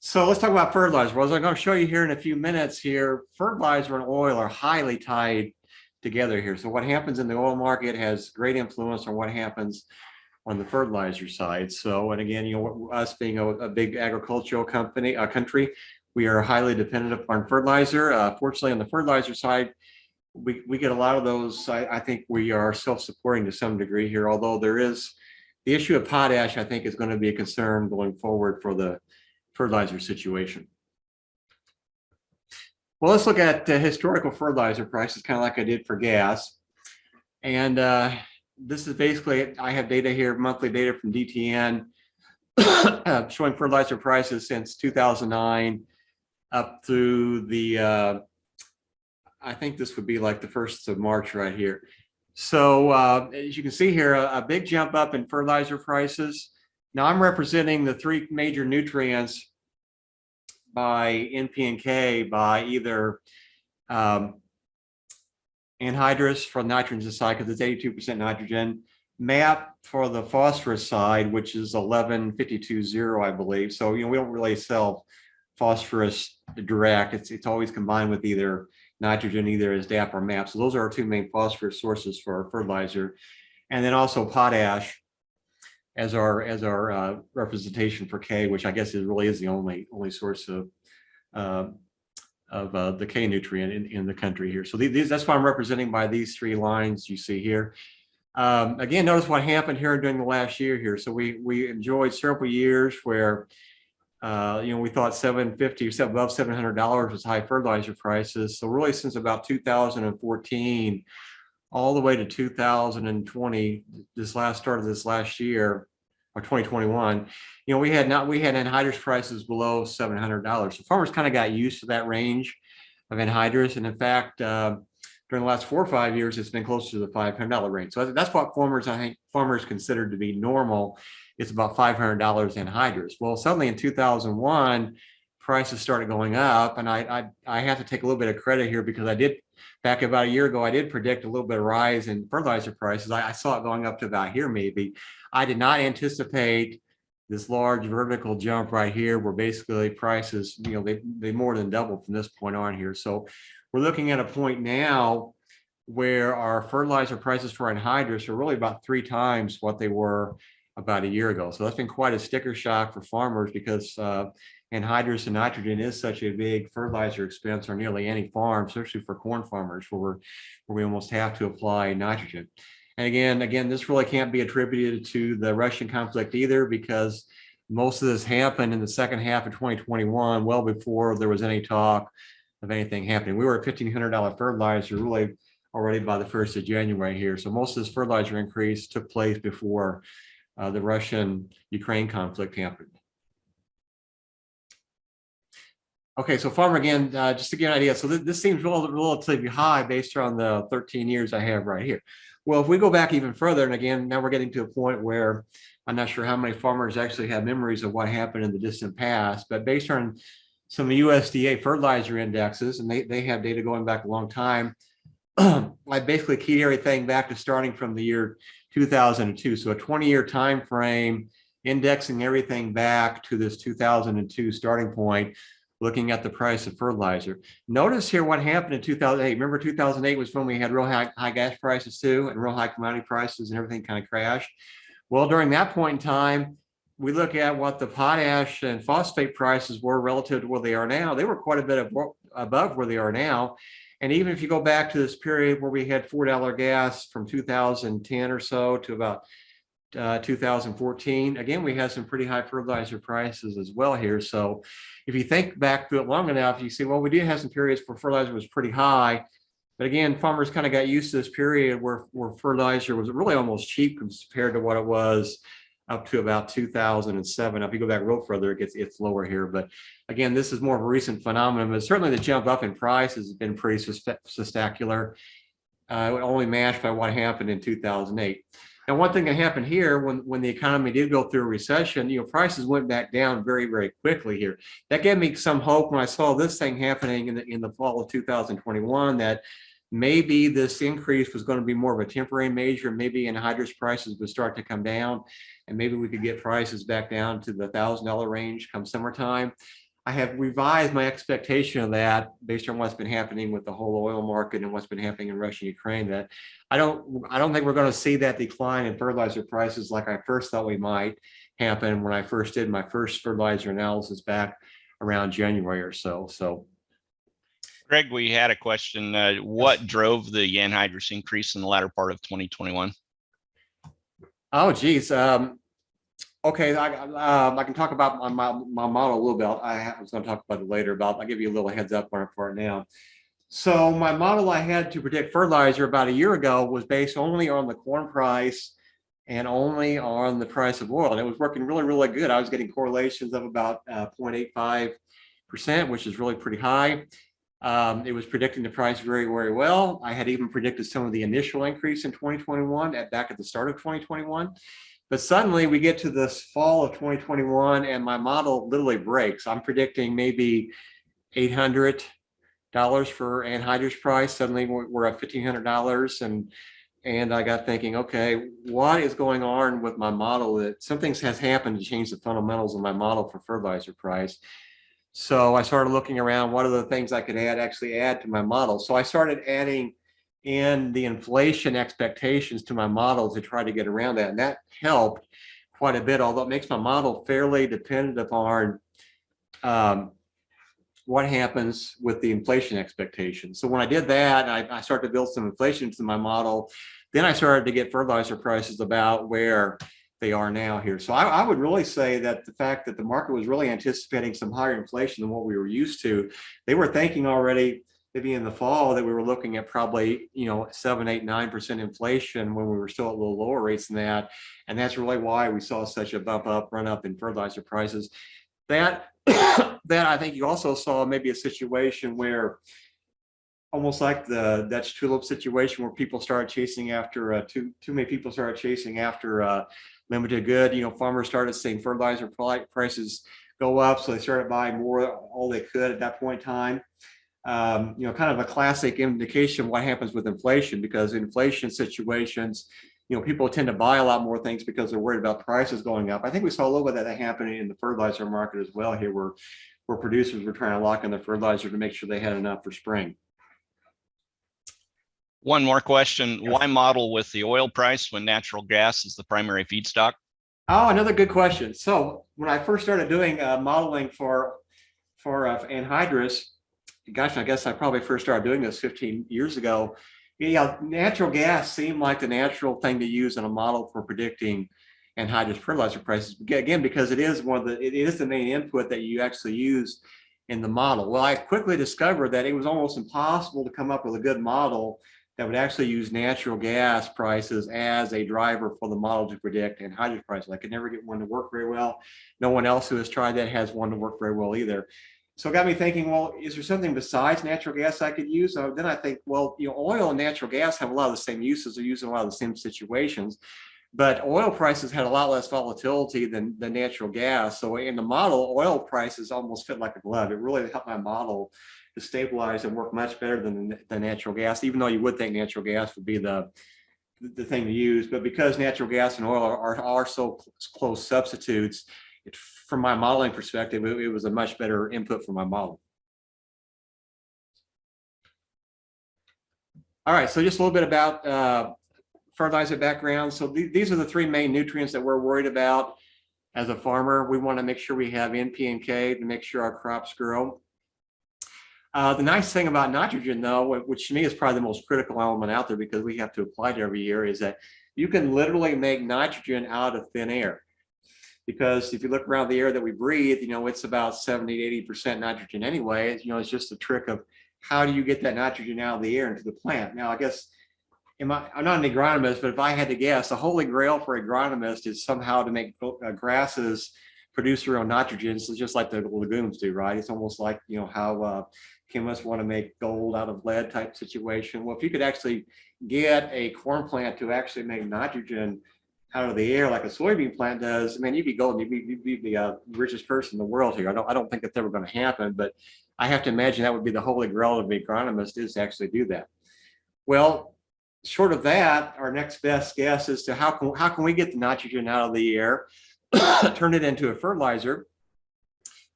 So let's talk about fertilizer. Well, as I'm going to show you here in a few minutes here, fertilizer and oil are highly tied together here. So what happens in the oil market has great influence on what happens on the fertilizer side. So, and again, us being a big agricultural country, we are highly dependent upon fertilizer. Fortunately, on the fertilizer side, we get a lot of those. I think we are self-supporting to some degree here, although there is the issue of potash, I think, is going to be a concern going forward for the fertilizer situation. Well, let's look at historical fertilizer prices, kind of like I did for gas. And this is basically, I have data here, monthly data from DTN, showing fertilizer prices since 2009 up through the, I think this would be like the 1st of March right here. So as you can see here, a big jump up in fertilizer prices. Now I'm representing the 3 major nutrients by NP and K by either anhydrous for the nitrogen side, because it's 82% nitrogen, MAP for the phosphorus side, which is 1152.0, I believe. So, we don't really sell phosphorus direct. It's always combined with either nitrogen, either as DAP or MAP. So those are our 2 main phosphorus sources for our fertilizer. And then also potash as our representation for K, which I guess really is the only source of the K nutrient in the country here. So that's why I'm representing by these 3 lines you see here. Again, notice what happened here during the last year here. So we enjoyed several years where we thought $750 or above $700 was high fertilizer prices. So really since about 2014 all the way to 2020, start of this last year, or 2021, we had anhydrous prices below $700. So farmers kind of got used to that range of anhydrous, and in fact, during the last 4 or 5 years, it's been closer to the $500 range. So that's what I think farmers consider to be normal. It's about $500 anhydrous. Well, suddenly in 2001, prices started going up, and I have to take a little bit of credit here because back about a year ago, I did predict a little bit of rise in fertilizer prices. I saw it going up to about here maybe. I did not anticipate this large vertical jump right here where basically prices, they more than doubled from this point on here. So we're looking at a point now where our fertilizer prices for anhydrous are really about 3 times what they were about a year ago. So that's been quite a sticker shock for farmers because anhydrous and nitrogen is such a big fertilizer expense on nearly any farm, especially for corn farmers where we almost have to apply nitrogen. And again, this really can't be attributed to the Russian conflict either, because most of this happened in the second half of 2021, well before there was any talk of anything happening. We were at $1,500 fertilizer really already by the 1st of January here. So most of this fertilizer increase took place before the Russian-Ukraine conflict happened. Okay, so farmer, again, just to get an idea, so this seems relatively high based on the 13 years I have right here. Well, if we go back even further, and again, now we're getting to a point where I'm not sure how many farmers actually have memories of what happened in the distant past, but based on some USDA fertilizer indexes, and they have data going back a long time, I basically keyed everything back to starting from the year 2002. So a 20-year time frame, indexing everything back to this 2002 starting point, looking at the price of fertilizer. Notice here what happened in 2008. Remember 2008 was when we had real high gas prices too, and real high commodity prices, and everything kind of crashed. Well, during that point in time, we look at what the potash and phosphate prices were relative to where they are now. They were quite a bit above where they are now. And even if you go back to this period where we had $4 gas from 2010 or so to about 2014, again, we had some pretty high fertilizer prices as well here. So if you think back to it long enough, you see, well, we did have some periods where fertilizer was pretty high. But again, farmers kind of got used to this period where fertilizer was really almost cheap compared to what it was up to about 2007. If you go back real further, it's lower here. But again, this is more of a recent phenomenon. But certainly the jump up in price has been pretty spectacular, only matched by what happened in 2008. Now, one thing that happened here when the economy did go through a recession, prices went back down very, very quickly here. That gave me some hope when I saw this thing happening in the fall of 2021, that maybe this increase was going to be more of a temporary measure. Maybe anhydrous prices would start to come down, and maybe we could get prices back down to the $1,000 range come summertime. I have revised my expectation of that based on what's been happening with the whole oil market and what's been happening in Russia and Ukraine, that I don't think we're going to see that decline in fertilizer prices like I first thought we might happen when I first did my first fertilizer analysis back around January or so. So Greg, we had a question. What drove the anhydrous increase in the latter part of 2021? Oh, geez. Okay, I can talk about my model a little bit. I was going to talk about it later, but I'll give you a little heads up for it now. So my model I had to predict fertilizer about a year ago was based only on the corn price and only on the price of oil. And it was working really, really good. I was getting correlations of about 0.85%, which is really pretty high. It was predicting the price very, very well. I had even predicted some of the initial increase in 2021 back at the start of 2021. But suddenly we get to this fall of 2021 and my model literally breaks. I'm predicting maybe $800 for anhydrous price. Suddenly we're at $1,500, and I got thinking, okay, what is going on with my model? That something has happened to change the fundamentals of my model for fertilizer price. So I started looking around, what are the things I could actually add to my model? So I started adding in the inflation expectations to my model to try to get around that. And that helped quite a bit, although it makes my model fairly dependent upon what happens with the inflation expectations. So when I did that, I started to build some inflation into my model. Then I started to get fertilizer prices about where they are now here. So I would really say that the fact that the market was really anticipating some higher inflation than what we were used to, they were thinking already maybe in the fall that we were looking at probably, 7, 8, 9% inflation when we were still at a little lower rates than that. And that's really why we saw such a run up in fertilizer prices. That I think you also saw maybe a situation where almost like the Dutch tulip situation where people started chasing after too many people started chasing after limited good. Farmers started seeing fertilizer prices go up, so they started buying more all they could at that point in time. Kind of a classic indication of what happens with inflation, because inflation situations, people tend to buy a lot more things because they're worried about prices going up. I think we saw a little bit of that happening in the fertilizer market as well here, where producers were trying to lock in the fertilizer to make sure they had enough for spring. One more question. Why model with the oil price when natural gas is the primary feedstock? Oh, another good question. So when I first started doing modeling for anhydrous, gosh, I guess I probably first started doing this 15 years ago. Yeah, natural gas seemed like the natural thing to use in a model for predicting anhydrous fertilizer prices. Again, because it is the main input that you actually use in the model. Well, I quickly discovered that it was almost impossible to come up with a good model that would actually use natural gas prices as a driver for the model to predict anhydrous prices. I could never get one to work very well. No one else who has tried that has one to work very well either. So it got me thinking, well, is there something besides natural gas I could use? Then I think, well, oil and natural gas have a lot of the same uses. They're used in a lot of the same situations, but oil prices had a lot less volatility than natural gas. So in the model, oil prices almost fit like a glove. It really helped my model to stabilize and work much better than natural gas, even though you would think natural gas would be the thing to use. But because natural gas and oil are so close substitutes, from my modeling perspective, it was a much better input for my model. All right, so just a little bit about fertilizer background. So these are the three main nutrients that we're worried about as a farmer. We want to make sure we have N, P, and K to make sure our crops grow. The nice thing about nitrogen, though, which to me is probably the most critical element out there because we have to apply it every year, is that you can literally make nitrogen out of thin air. Because if you look around the air that we breathe, it's about 70 to 80% nitrogen anyway. It's just a trick of how do you get that nitrogen out of the air into the plant. Now, I guess I'm not an agronomist, but if I had to guess, the holy grail for agronomist is somehow to make grasses produce their own nitrogen. So just like the legumes do, right? It's almost like, how chemists want to make gold out of lead type situation. Well, if you could actually get a corn plant to actually make nitrogen out of the air like a soybean plant does, man, you'd be golden. You'd be the richest person in the world here. I don't think that's ever going to happen, but I have to imagine that would be the holy grail of an agronomist, is to actually do that. Well, short of that, our next best guess is to how can we get the nitrogen out of the air, turn it into a fertilizer.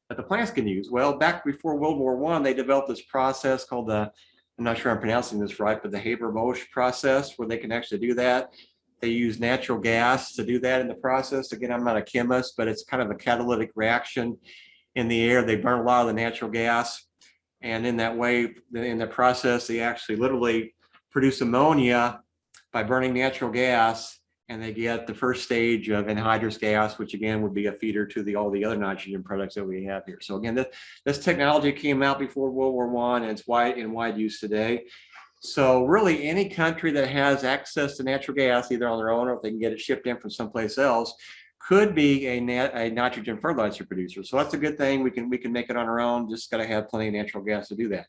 that the plants can use. Well, back before World War I, they developed this process called the, I'm not sure I'm pronouncing this right, but the Haber-Bosch process, where they can actually do that. They use natural gas to do that in the process. Again, I'm not a chemist, but it's kind of a catalytic reaction in the air. They burn a lot of the natural gas. And in that way, in the process, they actually literally produce ammonia by burning natural gas, and they get the first stage of anhydrous gas, which again would be a feeder to all the other nitrogen products that we have here. So again, this technology came out before World War I, and it's in wide use today. So really, any country that has access to natural gas, either on their own or if they can get it shipped in from someplace else, could be a nitrogen fertilizer producer. So that's a good thing. We can make it on our own. Just got to have plenty of natural gas to do that.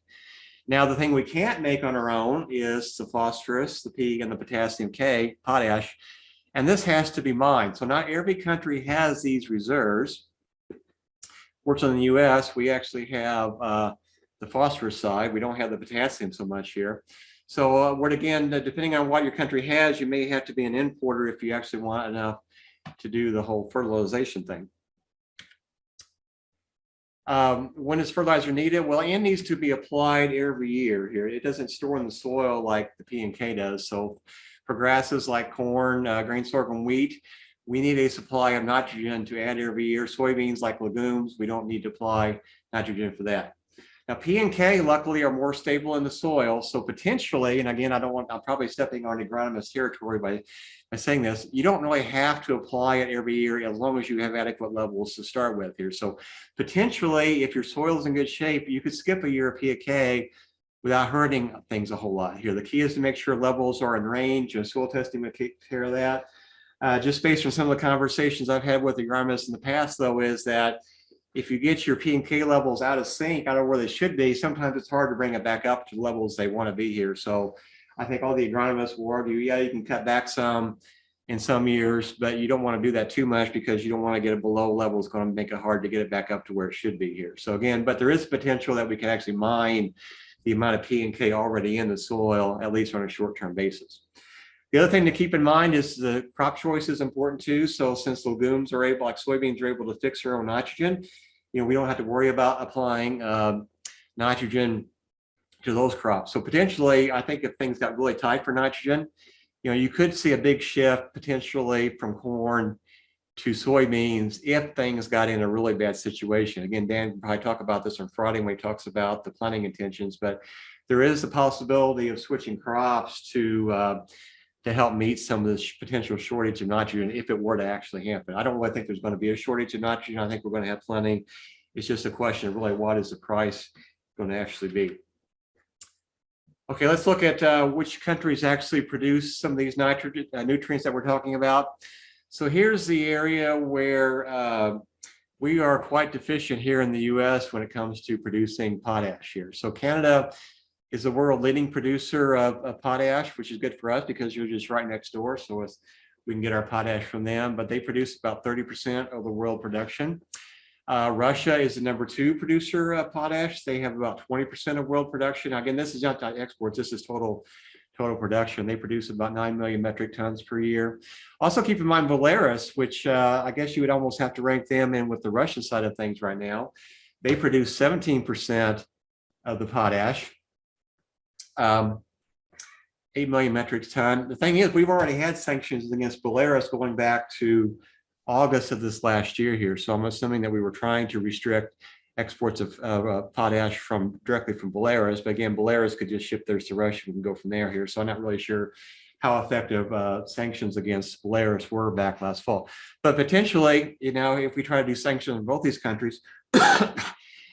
Now, the thing we can't make on our own is the phosphorus, the P, and the potassium K, potash. And this has to be mined. So not every country has these reserves. Fortunately, in the US, we actually have the phosphorus side. We don't have the potassium so much here. So again, depending on what your country has, you may have to be an importer if you actually want enough to do the whole fertilization thing. When is fertilizer needed? Well, it needs to be applied every year here. It doesn't store in the soil like the P and K does. So for grasses like corn, grain, sorghum, wheat, we need a supply of nitrogen to add every year. Soybeans like legumes, we don't need to apply nitrogen for that. Now, P and K luckily are more stable in the soil. So potentially, and again, I'm probably stepping on agronomist territory by saying this, you don't really have to apply it every year as long as you have adequate levels to start with here. So potentially, if your soil is in good shape, you could skip a year of P and K without hurting things a whole lot here. The key is to make sure levels are in range, and soil testing will take care of that. Just based on some of the conversations I've had with agronomists in the past, though, is that if you get your P and K levels out of sync, out of where they should be, sometimes it's hard to bring it back up to the levels they want to be here. So I think all the agronomists will argue, yeah, you can cut back some in some years, but you don't want to do that too much because you don't want to get it below levels. It's going to make it hard to get it back up to where it should be here. So again, but there is potential that we can actually mine the amount of P and K already in the soil, at least on a short-term basis. The other thing to keep in mind is the crop choice is important too. So since legumes are able, like soybeans, are able to fix their own nitrogen, we don't have to worry about applying nitrogen to those crops. So potentially, I think if things got really tight for nitrogen, you could see a big shift potentially from corn to soybeans if things got in a really bad situation. Again, Dan will probably talk about this on Friday when he talks about the planting intentions, but there is the possibility of switching crops to help meet some of this potential shortage of nitrogen if it were to actually happen. I don't really think there's going to be a shortage of nitrogen. I think we're going to have plenty. It's just a question of really what is the price going to actually be. Okay, let's look at which countries actually produce some of these nitrogen nutrients that we're talking about. So here's the area where we are quite deficient here in the US when it comes to producing potash here. So Canada is the world leading producer of potash, which is good for us because you're just right next door. So we can get our potash from them, but they produce about 30% of the world production. Russia is the #2 producer of potash. They have about 20% of world production. Again, this is not exports, this is total production. They produce about 9 million metric tons per year. Also keep in mind Belarus, which I guess you would almost have to rank them in with the Russian side of things right now. They produce 17% of the potash. 8 million metric ton. The thing is, we've already had sanctions against Belarus going back to August of this last year here. So I'm assuming that we were trying to restrict exports of potash directly from Belarus. But again, Belarus could just ship theirs to Russia and go from there here. So I'm not really sure how effective sanctions against Belarus were back last fall. But potentially, if we try to do sanctions in both these countries,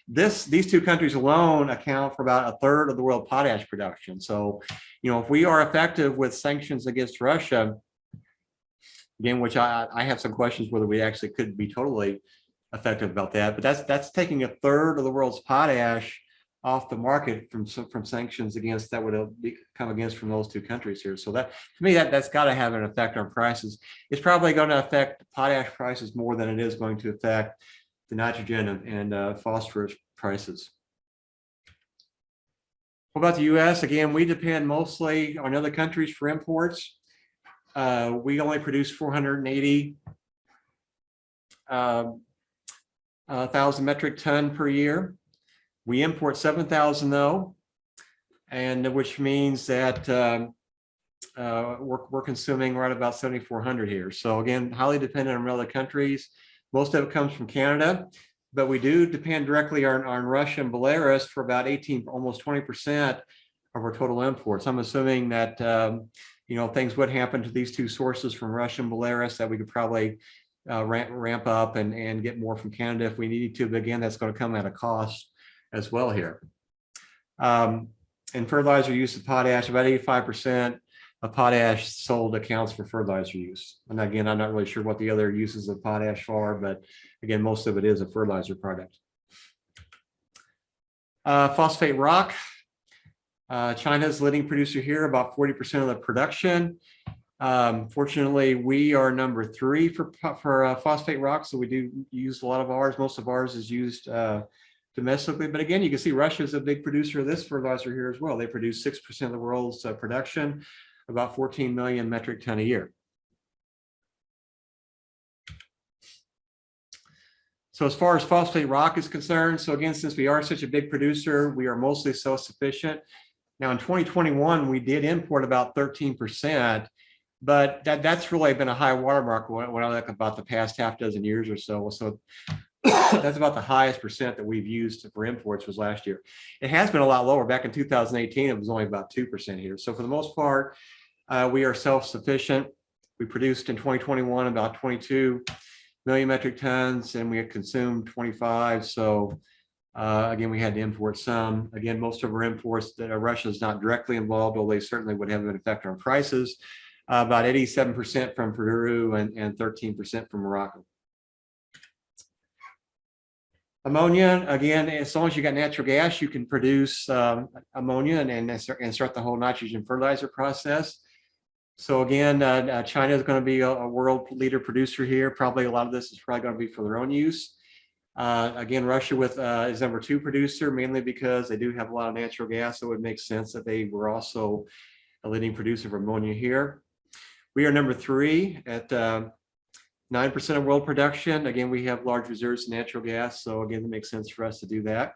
these two countries alone account for about a third of the world potash production. So, if we are effective with sanctions against Russia, again, which I have some questions whether we actually could be totally effective about that, but that's taking a third of the world's potash off the market from sanctions that would come against from those two countries here. So that, to me, that's got to have an effect on prices. It's probably going to affect potash prices more than it is going to affect the nitrogen and phosphorus prices. What about the US? Again, we depend mostly on other countries for imports. We only produce 480 1,000 metric ton per year. We import 7,000 though, and which means that we're consuming right about 7,400 here. So again, highly dependent on other countries. Most of it comes from Canada, but we do depend directly on Russia and Belarus for about 18, almost 20% of our total imports. I'm assuming that things would happen to these two sources from Russia and Belarus, that we could probably ramp up and get more from Canada if we needed to. But again, that's going to come at a cost as well here. And fertilizer use of potash, about 85% of potash sold accounts for fertilizer use. And again, I'm not really sure what the other uses of potash are, but again, most of it is a fertilizer product. Phosphate rock. China's leading producer here, about 40% of the production. Fortunately, we are number 3 for phosphate rock, so we do use a lot of ours. Most of ours is used domestically, but again, you can see Russia is a big producer of this fertilizer here as well. They produce 6% of the world's production, about 14 million metric ton a year. So as far as phosphate rock is concerned, so again, since we are such a big producer, we are mostly self-sufficient. Now in 2021, we did import about 13%, but that's really been a high watermark when I look about the past half dozen years or so. So that's about the highest percent that we've used for imports was last year. It has been a lot lower. Back in 2018, it was only about 2% here. So for the most part, we are self-sufficient. We produced in 2021 about 22 million metric tons, and we had consumed 25. So again, we had to import some. Again, most of our imports that Russia is not directly involved, although they certainly would have an effect on prices. About 87% from Peru and 13% from Morocco. Ammonia, again, as long as you got natural gas, you can produce ammonia and start the whole nitrogen fertilizer process. So again, China is going to be a world leader producer here. Probably a lot of this is probably going to be for their own use. Again, Russia is number 2 producer, mainly because they do have a lot of natural gas. So it would make sense that they were also a leading producer of ammonia here. We are number 3 at 9% of world production. Again, we have large reserves of natural gas. So again, it makes sense for us to do that.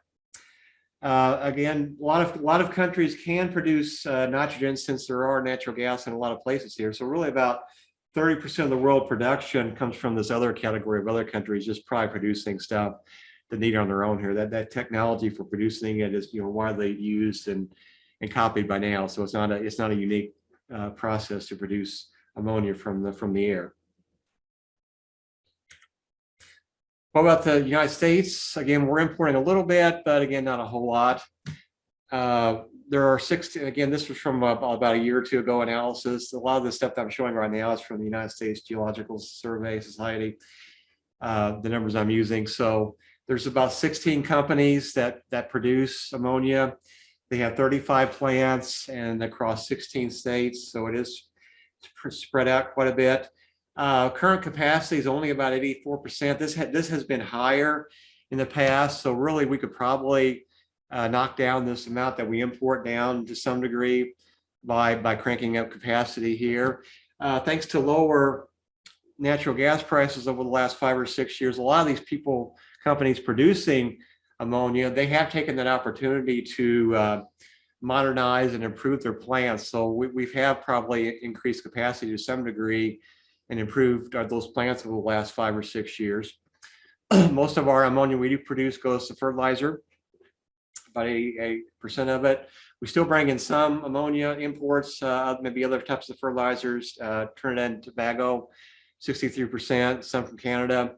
Again, a lot of countries can produce nitrogen, since there are natural gas in a lot of places here. So really about 30% of the world production comes from this other category of other countries just probably producing stuff that need on their own here. That technology for producing it is widely used and copied by now. So it's not a unique process to produce ammonia from the air. What about the United States? Again, we're importing a little bit, but again, not a whole lot. There are 16, again, this was from about a year or two ago analysis. A lot of the stuff that I'm showing right now is from the United States Geological Survey Society, the numbers I'm using. So there's about 16 companies that produce ammonia. They have 35 plants and across 16 states. So it is spread out quite a bit. Current capacity is only about 84%. This has been higher in the past. So really we could probably knock down this amount that we import down to some degree by cranking up capacity here. Thanks to lower natural gas prices over the last 5 or 6 years, a lot of these companies producing ammonia, they have taken that opportunity to modernize and improve their plants. So we've probably increased capacity to some degree and improved those plants over the last 5 or 6 years. Most of our ammonia we do produce goes to fertilizer, about 88% of it. We still bring in some ammonia imports, maybe other types of fertilizers, Trinidad and Tobago, 63%, some from Canada.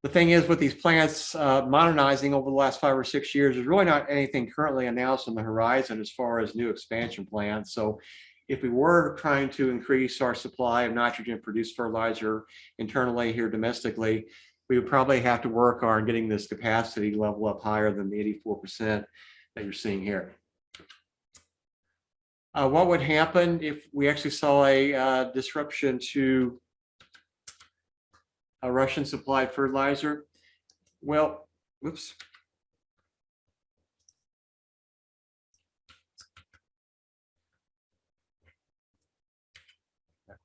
The thing is, with these plants modernizing over the last 5 or 6 years, there's really not anything currently announced on the horizon as far as new expansion plans. So if we were trying to increase our supply of nitrogen produced fertilizer internally here domestically, we would probably have to work on getting this capacity level up higher than the 84% that you're seeing here. What would happen if we actually saw a disruption to a Russian supplied fertilizer? Well, whoops.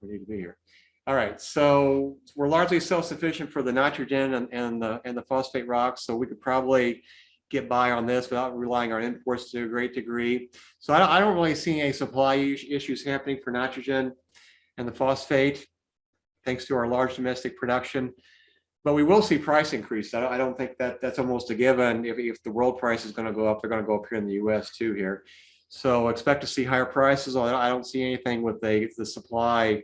We need to be here. All right, so we're largely self-sufficient for the nitrogen and the phosphate rocks, so we could probably get by on this without relying on imports to a great degree. So I don't really see any supply issues happening for nitrogen and the phosphate, thanks to our large domestic production. But we will see price increase. I don't think that's almost a given. If the world price is going to go up, they're going to go up here in the U.S. too here. So expect to see higher prices. I don't see anything with the supply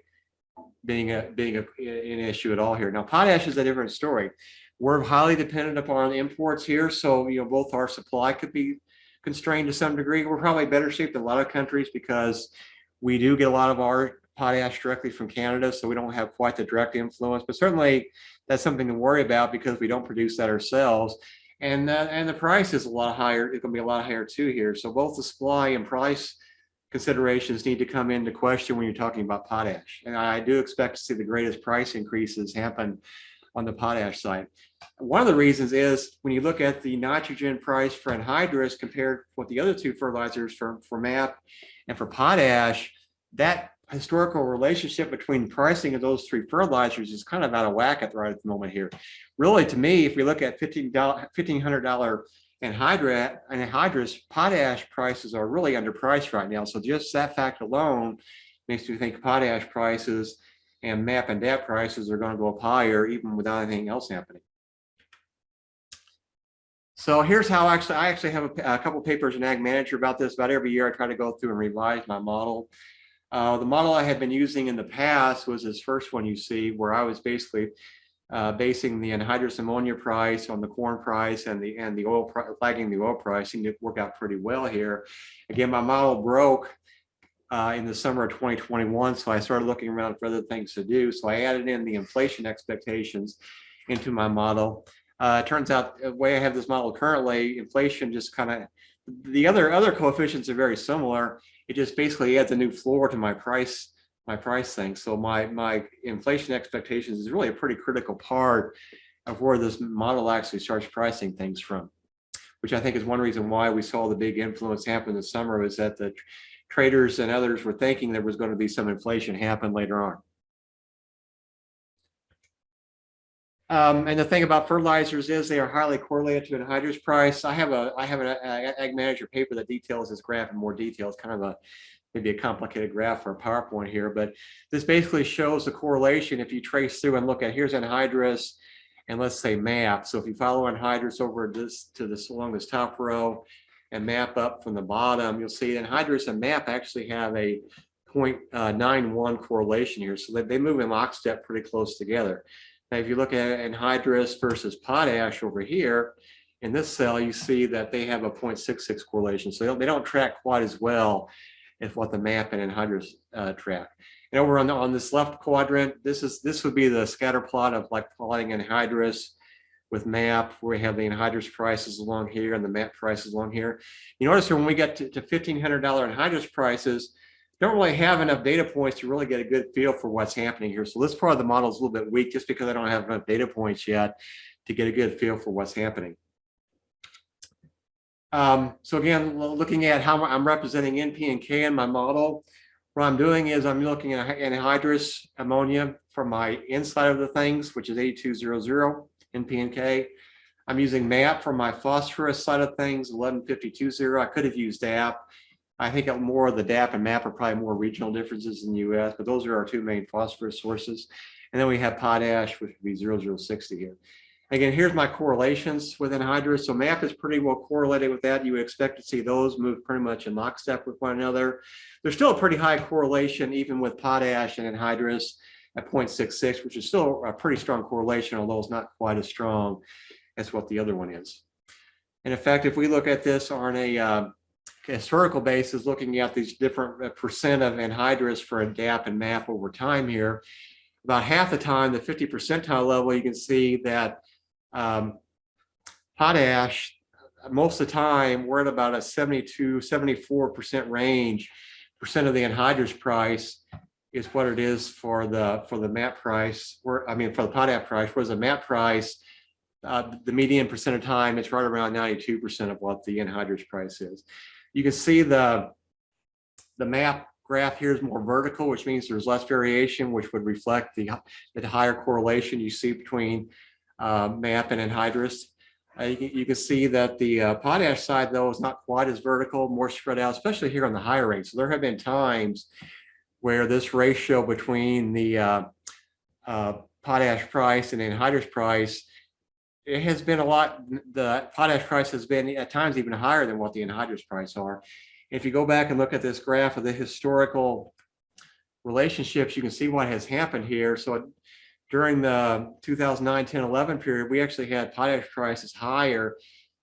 being an issue at all here. Now, potash is a different story. We're highly dependent upon imports here, so both our supply could be constrained to some degree. We're probably better shape than a lot of countries because we do get a lot of our potash directly from Canada, so we don't have quite the direct influence. But certainly, that's something to worry about because we don't produce that ourselves. And the price is a lot higher. It's going to be a lot higher too here. So both the supply and price considerations need to come into question when you're talking about potash. And I do expect to see the greatest price increases happen on the potash side. One of the reasons is when you look at the nitrogen price for anhydrous compared with the other two fertilizers for MAP and for potash, that historical relationship between pricing of those three fertilizers is kind of out of whack right at the moment here. Really, to me, if we look at $1,500 anhydrous potash prices are really underpriced right now. So just that fact alone makes me think potash prices and MAP and DAP prices are going to go up higher even without anything else happening. So here's how I actually have a couple papers in Ag Manager about this. About every year I try to go through and revise my model. The model I had been using in the past was this first one you see, where I was basically basing the anhydrous ammonia price on the corn price and the oil lagging the oil price, and it worked out pretty well here. Again, my model broke in the summer of 2021, so I started looking around for other things to do. So I added in the inflation expectations into my model. It turns out the way I have this model currently, inflation just kind of, the other coefficients are very similar. It just basically adds a new floor to my price thing. So my inflation expectations is really a pretty critical part of where this model actually starts pricing things from, which I think is one reason why we saw the big influence happen this summer, was that the traders and others were thinking there was going to be some inflation happen later on. And the thing about fertilizers is they are highly correlated to anhydrous price. I have an Ag Manager paper that details this graph in more detail. It's kind of maybe a complicated graph for a PowerPoint here, but this basically shows the correlation if you trace through and look at, here's anhydrous and let's say MAP. So if you follow anhydrous over along this top row and MAP up from the bottom, you'll see anhydrous and MAP actually have a 0.91 correlation here. So they move in lockstep pretty close together. Now, if you look at anhydrous versus potash over here, in this cell, you see that they have a 0.66 correlation. So they don't track quite as well as what the MAP and anhydrous track. And over on this left quadrant, this would be the scatter plot of like plotting anhydrous with MAP, where we have the anhydrous prices along here and the MAP prices along here. You notice here when we get to $1,500 anhydrous prices, don't really have enough data points to really get a good feel for what's happening here. So this part of the model is a little bit weak just because I don't have enough data points yet to get a good feel for what's happening. So again, looking at how I'm representing NP and K in my model, what I'm doing is I'm looking at anhydrous ammonia for my inside of the things, which is 8200 NP and K. I'm using MAP for my phosphorus side of things, 11520. I could have used DAP. I think more of the DAP and MAP are probably more regional differences in the US, but those are our two main phosphorus sources. And then we have potash, which would be 0060 here. Again, here's my correlations with anhydrous. So MAP is pretty well correlated with that. You would expect to see those move pretty much in lockstep with one another. There's still a pretty high correlation even with potash and anhydrous at 0.66, which is still a pretty strong correlation, although it's not quite as strong as what the other one is. And in fact, if we look at this on a historical basis, looking at these different percent of anhydrous for a DAP and MAP over time here, about half the time, the 50 percentile level, you can see that potash, most of the time, we're at about a 74% range. Percent of the anhydrous price is what it is for the MAP price, for the potash price, whereas the MAP price, the median percent of time, it's right around 92% of what the anhydrous price is. You can see the MAP graph here is more vertical, which means there's less variation, which would reflect the higher correlation you see between MAP and anhydrous. You can see that the potash side, though, is not quite as vertical, more spread out, especially here on the higher rates. So there have been times where this ratio between the potash price and anhydrous price, it has been a lot. The potash price has been at times even higher than what the anhydrous price are. If you go back and look at this graph of the historical relationships, you can see what has happened here. So during the 2009, 10, 11 period, we actually had potash prices higher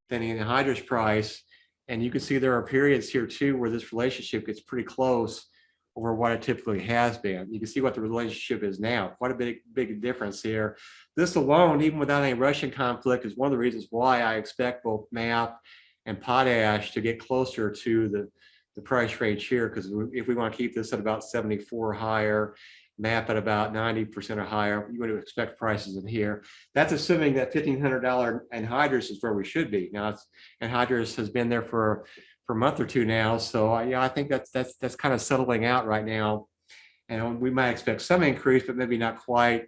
than the anhydrous price. And you can see there are periods here too where this relationship gets pretty close over what it typically has been. You can see what the relationship is now. Quite a big difference here. This alone, even without any Russian conflict, is one of the reasons why I expect both MAP and potash to get closer to the price range here, because if we want to keep this at about 74 higher, MAP at about 90% or higher, you would expect prices in here. That's assuming that $1,500 anhydrous is where we should be. Now, anhydrous has been there for a month or two now, so yeah, I think that's kind of settling out right now, and we might expect some increase, but maybe not quite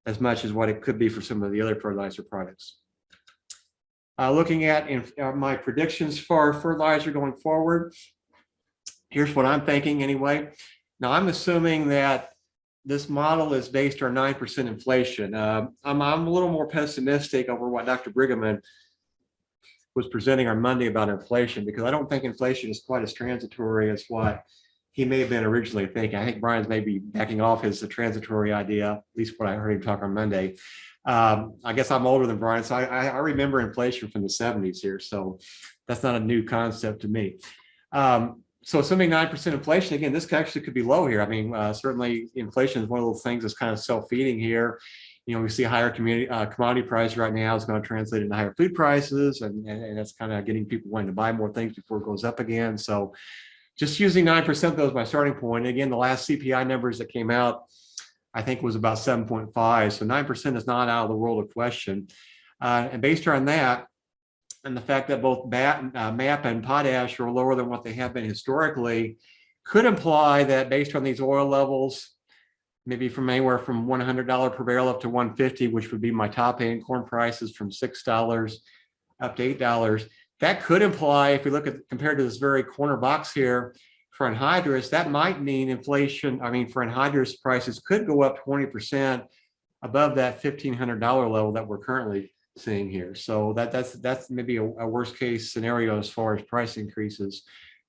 as much as what it could be for some of the other fertilizer products. Looking at my predictions for fertilizer going forward, here's what I'm thinking anyway. Now, I'm assuming that this model is based on 9% inflation. I'm a little more pessimistic over what Dr. Brigham was presenting on Monday about inflation, because I don't think inflation is quite as transitory as what he may have been originally thinking. I think Brian's maybe backing off his transitory idea, at least what I heard him talk on Monday. I guess I'm older than Brian, so I remember inflation from the 70s here, so that's not a new concept to me. So assuming 9% inflation, again, this actually could be low here. I mean, certainly inflation is one of those things that's kind of self-feeding here. You know, we see higher commodity price right now is going to translate into higher food prices, and that's kind of getting people wanting to buy more things before it goes up again. So just using 9% though is my starting point. And again, the last CPI numbers that came out, I think, was about 7.5. So 9% is not out of the world of question. And based on that, and the fact that both MAP and potash are lower than what they have been historically, could imply that based on these oil levels, maybe from anywhere from $100 per barrel up to $150, which would be my top end, corn prices from $6 up to $8. That could imply, if we look at compared to this very corner box here for anhydrous, that might mean inflation. I mean, for anhydrous prices could go up 20% above that $1,500 level that we're currently seeing here. So that's maybe a worst case scenario as far as price increases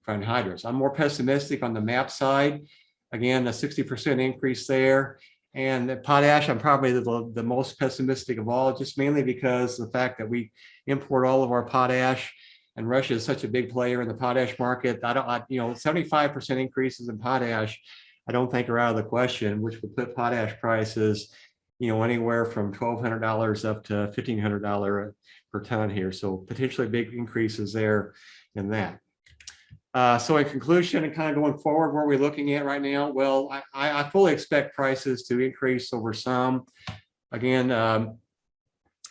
for anhydrous. I'm more pessimistic on the MAP side. Again, a 60% increase there. And the potash, I'm probably the most pessimistic of all, just mainly because of the fact that we import all of our potash, and Russia is such a big player in the potash market. 75% increases in potash, I don't think are out of the question, which would put potash prices, anywhere from $1,200 up to $1,500 per ton here. So potentially big increases there in that. So in conclusion, and kind of going forward, where are we looking at right now? Well, I fully expect prices to increase over some. Again,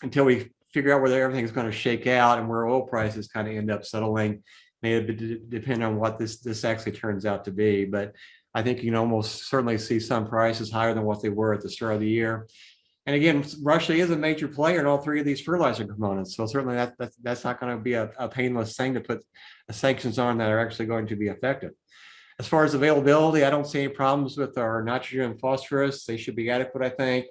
until we figure out where everything is going to shake out and where oil prices kind of end up settling, may depend on what this actually turns out to be. But I think you can almost certainly see some prices higher than what they were at the start of the year. And again, Russia is a major player in all three of these fertilizer components. So certainly that's not going to be a painless thing to put sanctions on that are actually going to be effective. As far as availability, I don't see any problems with our nitrogen and phosphorus. They should be adequate, I think.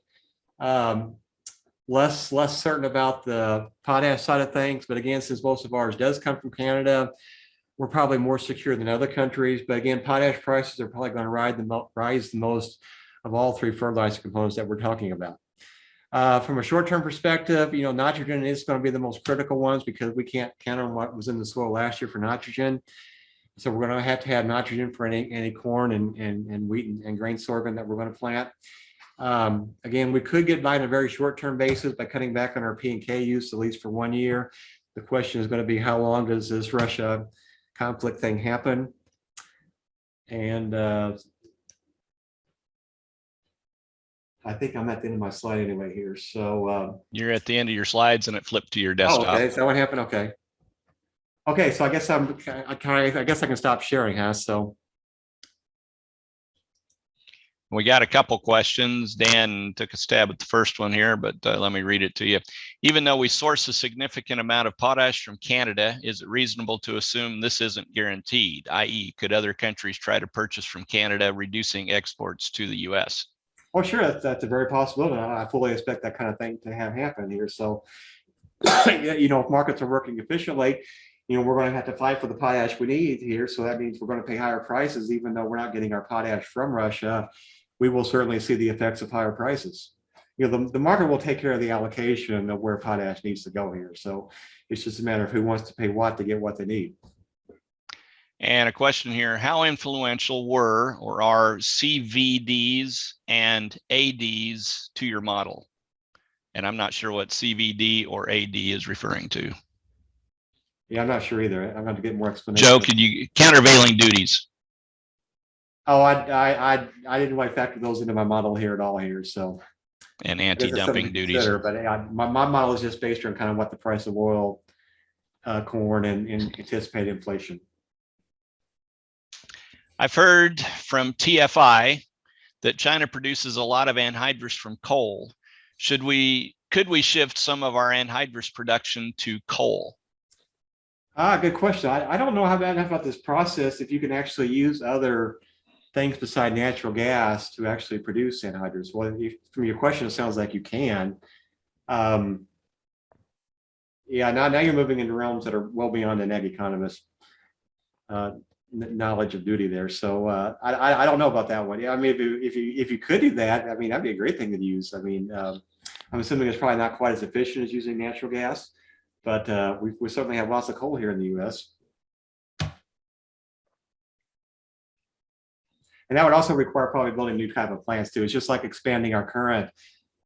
Less certain about the potash side of things. But again, since most of ours does come from Canada, we're probably more secure than other countries. But again, potash prices are probably going to rise the most of all three fertilizer components that we're talking about. From a short-term perspective, nitrogen is going to be the most critical ones because we can't count on what was in the soil last year for nitrogen. So we're going to have nitrogen for any corn and wheat and grain sorghum that we're going to plant. Again, we could get by on a very short-term basis by cutting back on our P&K use, at least for 1 year. The question is going to be, how long does this Russia conflict thing happen? And I think I'm at the end of my slide anyway here. So you're at the end of your slides and it flipped to your desktop. Oh, okay. Is that what happened? Okay. Okay. So I guess I guess I can stop sharing, huh? So We got a couple questions. Dan took a stab at the first one here, but let me read it to you. Even though we source a significant amount of potash from Canada, is it reasonable to assume this isn't guaranteed? I.e., could other countries try to purchase from Canada, reducing exports to the U.S.? Oh, sure, that's a very possibility. I fully expect that kind of thing to have happen here. So, you know, if markets are working efficiently, you know, we're going to have to fight for the potash we need here. So that means we're going to pay higher prices, even though we're not getting our potash from Russia. We will certainly see the effects of higher prices. You know, the market will take care of the allocation of where potash needs to go here. So it's just a matter of who wants to pay what to get what they need. And a question here, how influential were or are CVDs and ADs to your model? And I'm not sure what CVD or AD is referring to. Yeah, I'm not sure either. I'm going to get more explanation. Joe, could you countervailing duties? Oh, I didn't really factor those into my model here at all here. So, and anti-dumping duties. But my model is just based on kind of what the price of oil, corn, and anticipated inflation. I've heard from TFI that China produces a lot of anhydrous from coal. Could we shift some of our anhydrous production to coal? Good question. I don't know how bad enough about this process. If you can actually use other things beside natural gas to actually produce anhydrous. Well, from your question, it sounds like you can. Yeah, now you're moving into realms that are well beyond an ag economist knowledge of duty there. So I don't know about that one. Yeah, I mean, if you could do that, I mean, that'd be a great thing to use. I mean, I'm assuming it's probably not quite as efficient as using natural gas, but we certainly have lots of coal here in the U.S. And that would also require probably building new type of plants too. It's just like expanding our current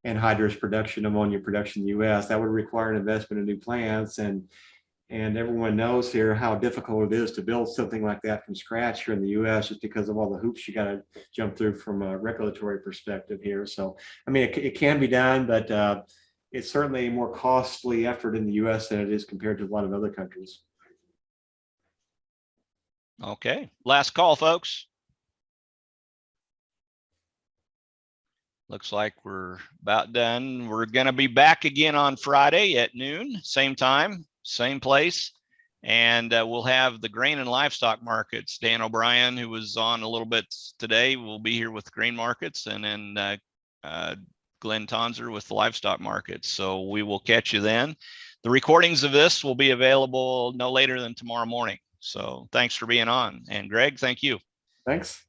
anhydrous production, ammonia production in the U.S. That would require an investment in new plants, and everyone knows here how difficult it is to build something like that from scratch here in the U.S. just because of all the hoops you got to jump through from a regulatory perspective here. So, I mean, it can be done, but it's certainly a more costly effort in the U.S. than it is compared to a lot of other countries. Okay, last call, folks. Looks like we're about done. We're going to be back again on Friday at noon, same time, same place. And we'll have the grain and livestock markets. Dan O'Brien, who was on a little bit today, will be here with grain markets, and then Glenn Tonzer with the livestock markets. So we will catch you then. The recordings of this will be available no later than tomorrow morning. So thanks for being on. And Greg, thank you. Thanks.